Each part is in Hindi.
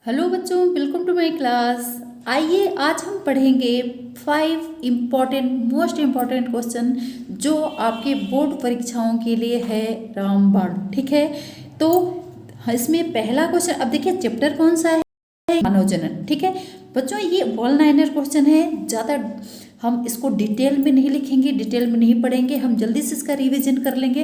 हेलो बच्चों, वेलकम टू माय क्लास। आइए आज हम पढ़ेंगे 5 मोस्ट इम्पॉर्टेंट क्वेश्चन जो आपके बोर्ड परीक्षाओं के लिए है रामबाण। ठीक है, तो इसमें पहला क्वेश्चन, अब देखिए चैप्टर कौन सा है, मानव जनन। ठीक है बच्चों, ये ऑल लाइनर क्वेश्चन है, ज़्यादा हम इसको डिटेल में नहीं लिखेंगे, डिटेल में नहीं पढ़ेंगे, हम जल्दी से इसका रिविजन कर लेंगे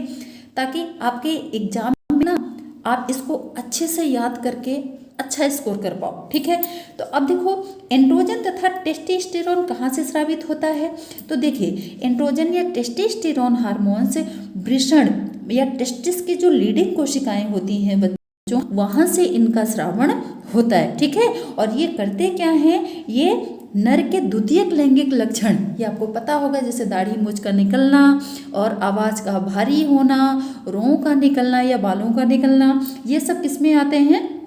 ताकि आपके एग्जाम में ना आप इसको अच्छे से याद करके अच्छा स्कोर कर पाओ। ठीक है, तो अब देखो एंड्रोजन तथा टेस्टोस्टेरोन कहाँ से स्रावित होता है। तो देखिए एंड्रोजन या टेस्टोस्टेरोन हार्मोन्स वृषण या टेस्टिस की जो लीडिंग कोशिकाएं होती हैं बच्चों, वहां से इनका स्रावण होता है। ठीक है, और ये करते क्या हैं, ये नर के द्वितीयक लैंगिक लक्षण, ये आपको पता होगा, जैसे दाढ़ी मूंछ का निकलना और आवाज का भारी होना, रों का निकलना या बालों का निकलना, ये सब किसमें आते हैं,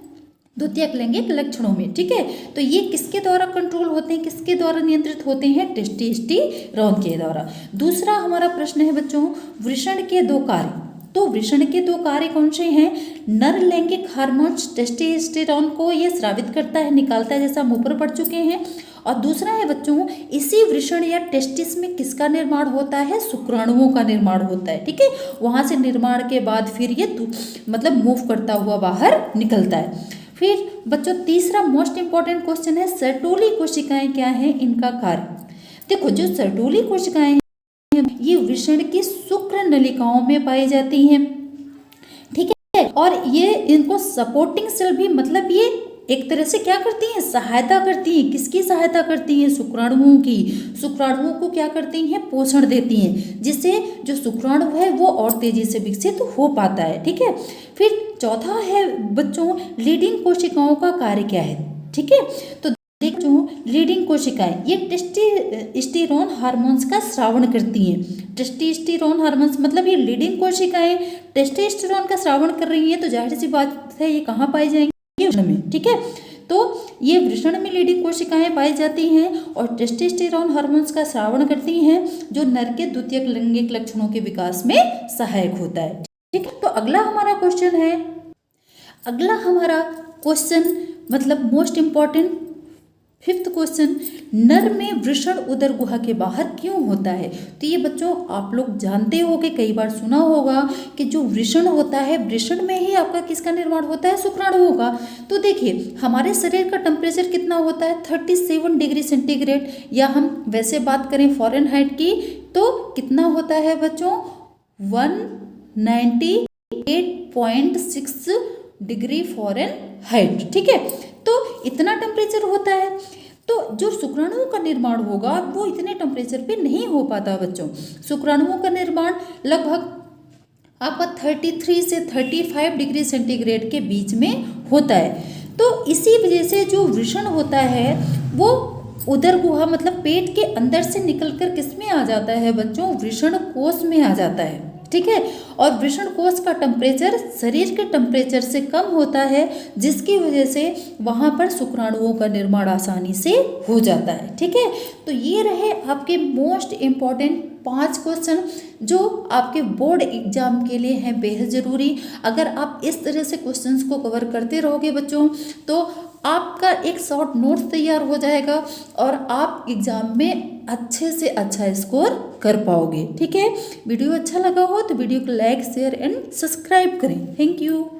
द्वितीयक लैंगिक लक्षणों में। ठीक है, तो ये किसके द्वारा कंट्रोल होते हैं, किसके द्वारा नियंत्रित होते हैं, टेस्टोस्टेरोन के द्वारा। दूसरा हमारा प्रश्न है बच्चों, वृषण के 2 कार्य। तो वृषण के 2 कार्य कौन से हैं, नर लैंगिक हार्मोन्स टेस्टोस्टेरोन को ये स्रावित करता है, निकालता है, जैसा हम ऊपर पढ़ चुके हैं। और दूसरा है बच्चों, इसी वृषण या टेस्टिस में किसका निर्माण होता है, शुक्राणुओं का निर्माण होता है। ठीक है, वहां से निर्माण के बाद फिर ये मतलब मूव करता हुआ बाहर निकलता है। फिर बच्चों तीसरा मोस्ट इंपॉर्टेंट क्वेश्चन है, सर्टोली कोशिकाएं क्या है, इनका कार्य। देखो जो सर्टोली कोशिकाएं हैं ये वृषण की शुक्र नलिकाओं में पाई जाती हैं। ठीक है, और ये इनको सपोर्टिंग सेल भी, मतलब ये एक तरह से क्या करती हैं, सहायता करती हैं। किसकी सहायता करती हैं, शुक्राणुओं की। शुक्राणुओं को क्या करती हैं, पोषण देती हैं, जिससे जो शुक्राणु है वो और तेजी से विकसित हो पाता है। ठीक है, फिर चौथा है बच्चों, लीडिंग कोशिकाओं का कार्य क्या है। ठीक है, तो देखो लीडिंग कोशिकाएं ये टेस्टोस्टेरोन हार्मोन्स का स्रावण करती हैं। टेस्टोस्टेरोन हार्मोन्स मतलब ये लीडिंग कोशिकाएं टेस्टोस्टेरोन का स्रावण कर रही हैं, तो जाहिर सी बात है ये कहाँ पाई जाएंगी, वृषण में। ठीक है, तो ये वृषण में लीडिंग कोशिकाएं पाई जाती हैं और टेस्टोस्टेरोन हार्मोन्स का स्रावण करती हैं, जो नर के द्वितीयक लैंगिक लक्षणों के विकास में सहायक होता है। ठीक है, तो अगला हमारा क्वेश्चन है, अगला हमारा क्वेश्चन मतलब मोस्ट इंपॉर्टेंट 5th क्वेश्चन, नर में वृषण उदर गुहा के बाहर क्यों होता है। तो ये बच्चों आप लोग जानते हो कि कई बार सुना होगा कि जो वृषण होता है, वृषण में ही आपका किसका निर्माण होता है, शुक्राणुओं का। तो देखिए हमारे शरीर का टेम्परेचर कितना होता है, 37 डिग्री सेंटीग्रेड, या हम वैसे बात करें फ़ारेनहाइट की तो कितना होता है बच्चों, 198.6 डिग्री फ़ारेनहाइट। ठीक है, तो इतना टेम्परेचर होता है, तो जो शुक्राणुओं का निर्माण होगा वो इतने टेम्परेचर पे नहीं हो पाता बच्चों। शुक्राणुओं का निर्माण लगभग आपका 33 से 35 डिग्री सेंटीग्रेड के बीच में होता है। तो इसी वजह से जो वृषण होता है वो उदर गुहा मतलब पेट के अंदर से निकलकर किस में आ जाता है बच्चों, वृषण कोश में आ जाता है। ठीक है, और वृषण कोश का टेम्परेचर शरीर के टेम्परेचर से कम होता है, जिसकी वजह से वहाँ पर शुक्राणुओं का निर्माण आसानी से हो जाता है। ठीक है, तो ये रहे आपके मोस्ट इम्पॉर्टेंट 5 क्वेश्चन जो आपके बोर्ड एग्जाम के लिए हैं बेहद ज़रूरी। अगर आप इस तरह से क्वेश्चंस को कवर करते रहोगे बच्चों, तो आपका एक शॉर्ट नोट्स तैयार हो जाएगा और आप एग्ज़ाम में अच्छे से अच्छा स्कोर कर पाओगे। ठीक है, वीडियो अच्छा लगा हो तो वीडियो को लाइक शेयर एंड सब्सक्राइब करें। Thank you.